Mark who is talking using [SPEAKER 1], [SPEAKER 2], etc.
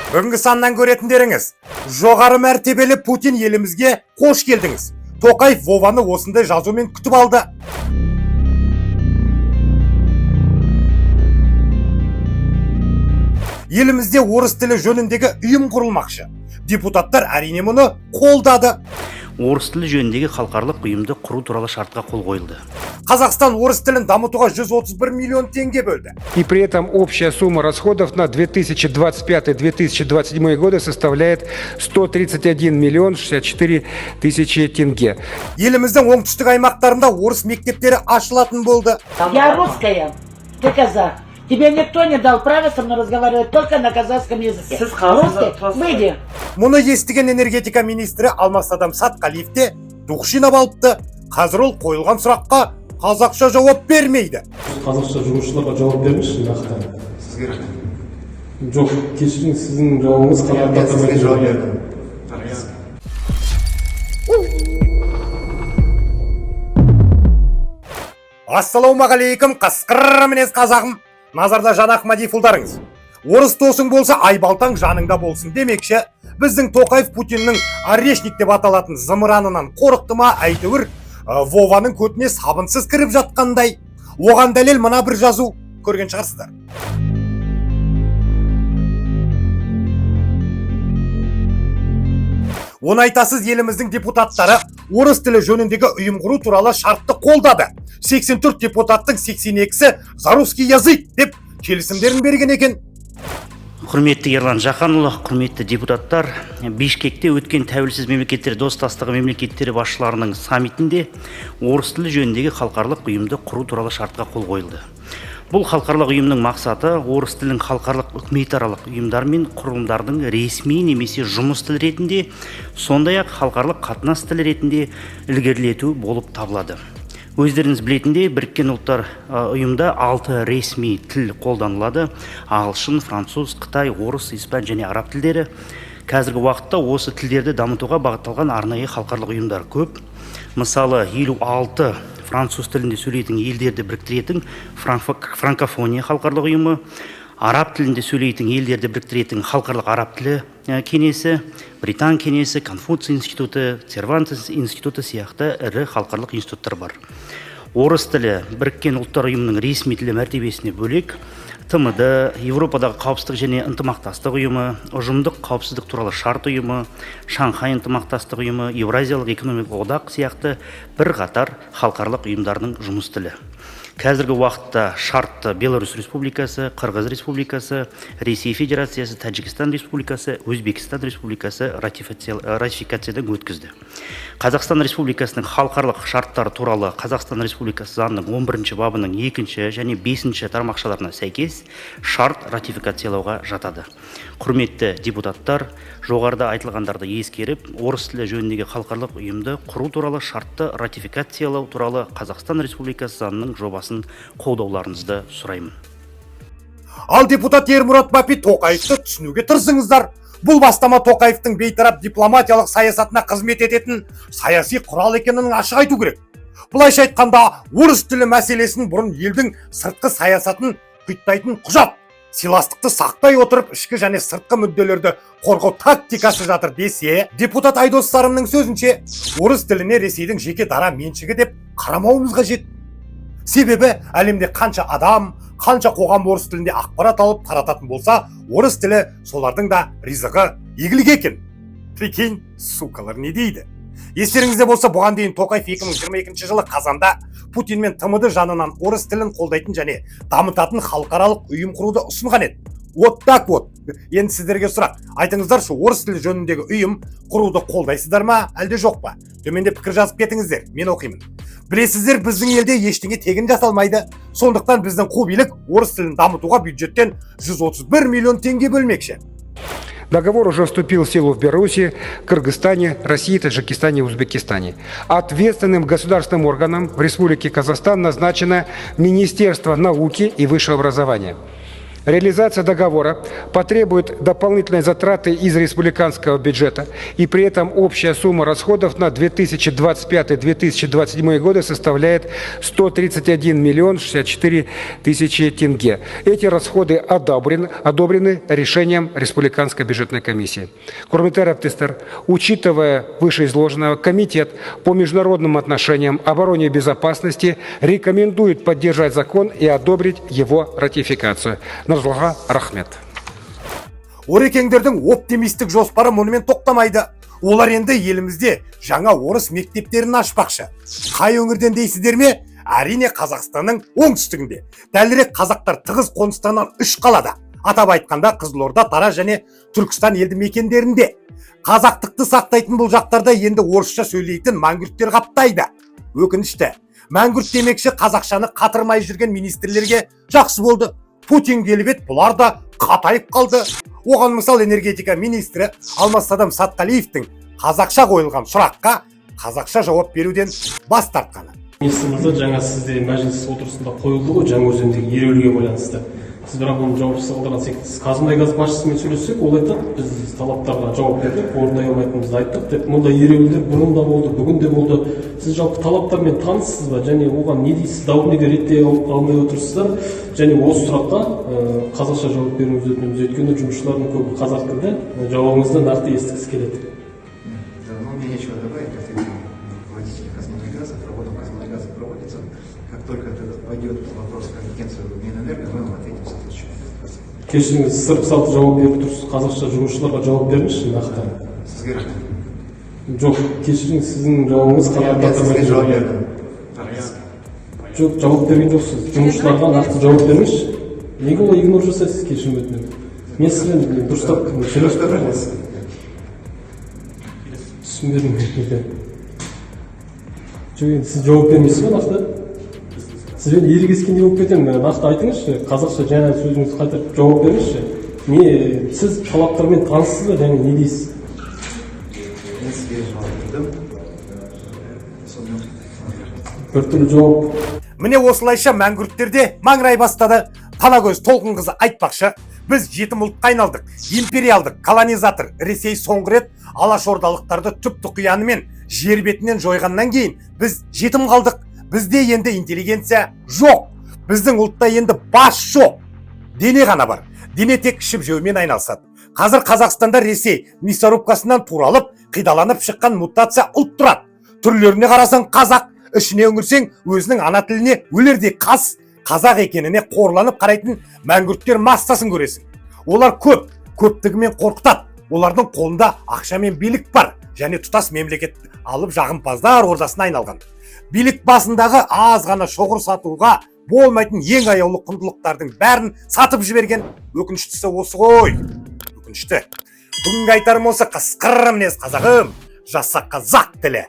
[SPEAKER 1] Бүгінгі саннан көретіндеріңіз, жоғары мәртебелі Путин елімізге қош келдіңіз. Тоқаев Вованы осындай жазумен күтіп алды. Елімізде орыс тілі жөніндегі ұйым құрылмақшы. Депутаттар әрине мұны қолдады.
[SPEAKER 2] Орыс тілі жөніндегі халықаралық ұйымды құру туралы шартқа қол қойылды.
[SPEAKER 1] Қазақстан орыс тілін дамытуға 131 миллион теңге бөлді.
[SPEAKER 3] И при этом общая сумма расходов на 2025-2027 годы составляет 131 миллион 64 тысячи тенге.
[SPEAKER 1] Еліміздің оңтүстік аймақтарында орыс мектептері ашылатын болды.
[SPEAKER 4] Я русская, ты казах. Тебе никто не дал право со мной разговаривать только на казахском языке. Русский, выйди.
[SPEAKER 1] Мұны естіген энергетика министрі Алмасадам Сатқалиев те дух жинап алыпты. Қазір ол қойылған сұраққа қазақша жауап бермейді.
[SPEAKER 5] Қазақша жұмысшыларға жауап беріңізші нақты. Сізге рахмет. Жоқ, кешіріңіз, сіздің жауабыңыз қанағат етпей жауап бердім.
[SPEAKER 1] Ассалаумағалейкум, қасқыр мінез қазағым. Назарда Жан Ахмадиевұлдарыңыз. Орыс досың болса, айбалтаң жаныңда болсын демекші, біздің Тоқаев Путиннің орешник деп аталатын зымыранынан қорықты ма, әйтеуір Вованың көтіне сабынсыз кіріп жатқандай. Оған дәлел мына бір жазу, көрген шығарсыздар. Оны айтасыз, еліміздің депутаттары орыс тілі жөніндегі ұйым құру туралы шартты қолдады. 84 депутаттың 82-сі за русский язык деп келісімдерін берген екен.
[SPEAKER 2] Құрметті Ерлан Жақанұлы, құрметті депутаттар, Бишкекте өткен тәуелсіз мемлекеттер достастығы мемлекеттері басшыларының саммитінде орыс тілі жөніндегі халықаралық ұйымды құру туралы шартқа қол қойылды. Бұл халықаралық ұйымның мақсаты орыс тілін халықаралық үкіметаралық ұйымдар мен құрылымдардың ресми немесе жұмыс тілі ретінде, сондай-ақ халықаралық қатынас тілі ретінде ілгерілету болып табылады. Өздеріңіз білетіндей, Біріккен ұлттар ұйымда 6 ресми тіл қолданылады: ағылшын, француз, қытай, орыс, испан және араб тілдері. Қазіргі уақытта осы тілдерді дамытуға бағытталған арнайы халықаралық ұйымдар көп. Мысалы, 56 француз тілінде сөйлейтін елдерді біріктіретін франкофония халықаралық ұйымы, араб тілінде сөйлейтін елдерді біріктіретін халықаралық араб тілі кеңесі, Британ кеңесі, Конфуций институты, Сервантес институты сияқты ірі халықаралық институттар бар. Орыс тілі Біріккен ұлттар ұйымының ресми тілі мәртебесіне бөлек ТМД, Европадағы қауіпсіздік және ынтымақтастық ұйымы, ұжымдық қауіпсіздік туралы шарт ұйымы, Шанхай ынтымақтастық ұйымы, Еуразиялық экономикалық одақ сияқты бірқатар халықаралық ұйымдардың жұмыс тілі. Қазіргі уақытта шартты Беларусь Республикасы, Қырғыз Республикасы, Ресей Федерациясы, Тәжікстан Республикасы, Өзбекстан Республикасы ратификациядан өткізді. Қазақстан Республикасының халықаралық шарттары туралы Қазақстан Республикасы заңының 11 бабының 2 және 5 тармақшаларына сәйкес шарт ратификациялауға жатады. Құрметті депутаттар, жоғарыда айтылғандарды ескеріп, орыс тілі жөніндегі халықаралық ұйымды құру туралы шартты ратификациялау туралы Қазақстан Республикасы заңының жобасын қолдауларыңызды сұраймын.
[SPEAKER 1] Ал депутат Ермұрат Бапи Тоқаевты түсінуге тырысыңыздар. Бұл бастама Тоқаевтың бейтарап дипломатиялық саясатына қызмет ететін саяси құрал екенін ашық айту керек. Бұлайша айтқанда, орыс тілі мәселесін бұрын елдің сыртқы саясатын құйттайтын құжат, сыйластықты сақтай отырып ішкі және сыртқы мүдделерді қорғау тактикасы жатыр десе, депутат Айдос Сарымның сөзінше, орыс тіліне Ресейдің жеке дара меншігі деп қарамауымыз қажет. Себебі әлемде қанша адам, қанша қоғам орыс тілінде ақпарат алып тарататын болса, орыс тілі солардың да ризығы игілік екен. Прикинь, сукалар не дейді? Естеріңізде болса, бұған дейін Тоқаев 2022 жылы қазанда Путин мен ТМД жанынан орыс тілін қолдайтын және дамытатын халықаралық ұйым құруды ұсынған еді. Вот так вот. Енді сіздерге сұрақ, айтыңыздаршы, орыс тілі жөніндегі ұйым құруды қолдайсыздар ма, әлде жоқ па? Төменде пікір жазып кетіңіздер, мен оқимын. Білесіздер, біздің елде ештеңе тегін жасалмайды. Сондықтан біздің қу билік орыс тілін дамытуға бюджеттен 131 миллион теңге бөлмекші.
[SPEAKER 3] Договор уже вступил в силу в Беларуси, Кыргызстане, России, Таджикистане и Узбекистане. Ответственным государственным органом в Республике Казахстан назначено Министерство науки и высшего образования. Реализация договора потребует дополнительной затраты из республиканского бюджета, и при этом общая сумма расходов на 2025-2027 годы составляет 131 миллион 64 тысячи тенге. Эти расходы одобрены решением Республиканской бюджетной комиссии. Курмантай Раптыстар, учитывая вышеизложенного, Комитет по международным отношениям, обороне и безопасности рекомендует поддержать закон и одобрить его ратификацию. Назлыға рахмет.
[SPEAKER 1] Орекеңдердің оптимистік жоспары мұнымен тоқтамайды. Олар енді елімізде жаңа орыс мектептерін ашпақшы. Қай өңірден дейсіздер ме? Әрине Қазақстанның оңтүстігінде. Дәлірек қазақтар тығыз қоныстанған 3 қалада. Атап айтқанда Қызылорда, Тараз және Түркістан елді мекендерінде. Қазақтықты сақтайтын бұл жақтарда енді орысша сөйлейтін мәңгүрттер қаптайды. Өкінішті. Мәңгүрт демекші қазақшаны қатырмай жүрген министрлерге жақсы болды. Путин келіп еді, бұлар да қатайып қалды. Оған мысал энергетика министрі Алмасадам Сатқалиевтің қазақша қойылған сұраққа қазақша жауап беруден бас тартқаны.
[SPEAKER 5] Министр мырза, жаңа сізде мәжіліс отырысында қойылды ғой Жаңаөзендегі ереуілге байланысты. Сіз бірақ оны жауапсыз қалдырған секілдісіз. Қазмұнайгаз басшысымен сөйлессек, ол айтады, біз талаптарға жауап бердік, орындай алмайтынымызды айттық деп. Мұнда ереуілдер бұрын да болды, бүгін де болды. Сіз жалпы талаптармен таныссыз ба? Және оған не дейсіз? Дау неге реттей алмай отырсыздар? Және осы сұраққа қазақша жауап беруімізді өтінеміз. Өйткені жұмысшылардың көбі қазақ тілді, жауабыңызды нақты естігісі келеді.
[SPEAKER 6] Мне нечего добавить, как руководитель Казмунайгаза, работа Казмунайгаза проводится. Как только это пойдет вопрос в компетенцию Минэнерго, мы вам ответим соответствующим.
[SPEAKER 5] Кешіріңіз, сырып салты жауап беріп тұрсыз, қазақша жұмысшыларға жауап беріңізші нақты.
[SPEAKER 6] Сізге рахмет.
[SPEAKER 5] Жоқ, кешіріңіз, сіздің жауабыңыз
[SPEAKER 6] Сізге жауап бердім.
[SPEAKER 5] Жоқ, жауап берген жоқсыз. Жұмысшыларға нақты жауап беріңізші. Неге олай игнор жасайсыз, кешірім өтінемін. Мен сізден дұрыстап сөйлесіп түсінбедім. Жоқ, сіз жауап бермейсіз ба нақты? Сізбен ерегескендей болып кетемін. Нақты айтыңызшы, қазақша жаңа сөзіңізді қайтып жауап беріңізші. Сіз талаптармен таныссыз ба және не дейсіз?
[SPEAKER 6] Мен сізге жауап бердім.
[SPEAKER 5] Біртүрлі жауап.
[SPEAKER 1] Міне осылайша мәңгүрттерде маңырай бастады. Танагөз Толқынқызы айтпақшы, біз жетім ұлтқа айналдық. Империалдық колонизатор Ресей соңғы рет алашордалықтарды түп-тұқиянымен жер бетінен жойғаннан кейін біз жетім қалдық. Бізде енді интеллигенция жоқ. Біздің ұлтта енді бас жоқ. Дене ғана бар. Дене тек ішіп жеумен айналысады. Қазір Қазақстанда Ресей мясорубкасынан туралып, қидаланып шыққан мутация ұлт тұрады. Түрлеріне қарасаң қазақ, ішіне үңірсең өзінің ана тіліне өлердей қазақ екеніне қорланып қарайтын мәңгүрттер массасын көресің. Олар көптігімен қорқытады. Олардың қолында ақша мен билік бар, және тұтас мемлекет алып жағымпаздар ордасына айналған. Билік басындағы аз ғана шоғыр сатуға болмайтын ең аяулы құндылықтардың бәрін сатып жіберген. Өкініштісі осы ғой. Өкінішті. Бүгінгі айтарым осы, қасқыр мінез қазағым, жаса қазақ тілі.